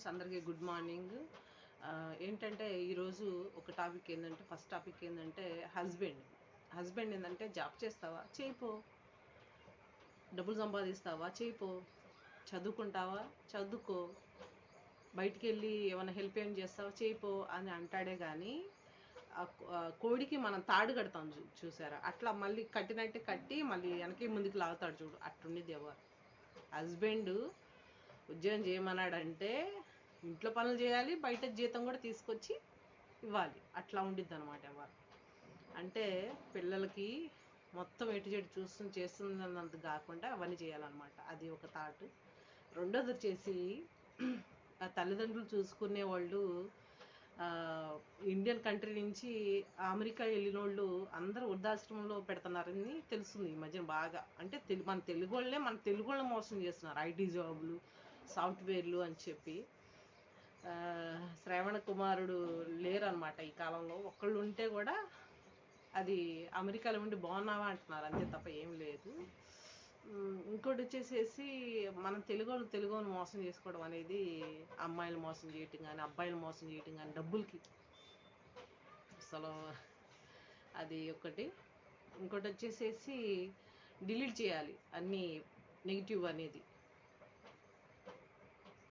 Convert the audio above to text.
Friends, అందరికీ good morning. ఏంటంటే ఈరోజు ఒక టాపిక్ ఏంటంటే, ఫస్ట్ టాపిక్ ఏంటంటే హస్బెండ్ ఏంటంటే, జాబ్ చేస్తావా చేయిపో, డబ్బులు సంపాదిస్తావా చేయిపో, చదువుకుంటావా చదువుకో, బయటికి వెళ్ళి ఏమైనా హెల్ప్ ఏం చేస్తావా చేయిపో అని అంటాడే కానీ కోడికి మనం తాడు కడతాం చూసారా, అట్లా మళ్ళీ కట్టినట్టే కట్టి మళ్ళీ వెనక్కి ముందుకు లాగుతాడు చూడు, అట్టుండిద్ది ఎవరు. హస్బెండ్ ఉద్యోగం చేయమన్నాడంటే ఇంట్లో పనులు చేయాలి, బయట జీతం కూడా తీసుకొచ్చి ఇవ్వాలి, అట్లా ఉండిద్ది అనమాట ఎవరు. అంటే పిల్లలకి మొత్తం ఎటు చెడు చేస్తున్నంత కాకుండా అవన్నీ చేయాలన్నమాట. అది ఒక థాట్. రెండోది వచ్చేసి తల్లిదండ్రులు చూసుకునే వాళ్ళు ఇండియన్ కంట్రీ నుంచి అమెరికా వెళ్ళిన వాళ్ళు అందరూ వృద్ధాశ్రమంలో పెడుతున్నారని తెలుస్తుంది ఈ మధ్యన బాగా. అంటే మన తెలుగు వాళ్ళని మోసం చేస్తున్నారు, ఐటీ జాబులు, సాఫ్ట్వేర్లు అని చెప్పి. శ్రవణ కుమారుడు లేరనమాట ఈ కాలంలో. ఒక్కళ్ళు ఉంటే కూడా అది అమెరికాలో ఉండి బాగున్నావా అంటున్నారు, అంతే తప్ప ఏం లేదు. ఇంకోటి వచ్చేసేసి మనం తెలుగుని మోసం చేసుకోవడం అనేది, అమ్మాయిలు మోసం చేయటం కానీ అబ్బాయిలు మోసం చేయటం కానీ డబ్బులకి, అసలు అది ఒకటి. ఇంకోటి వచ్చేసేసి డిలీట్ చేయాలి అన్నీ నెగిటివ్ అనేది.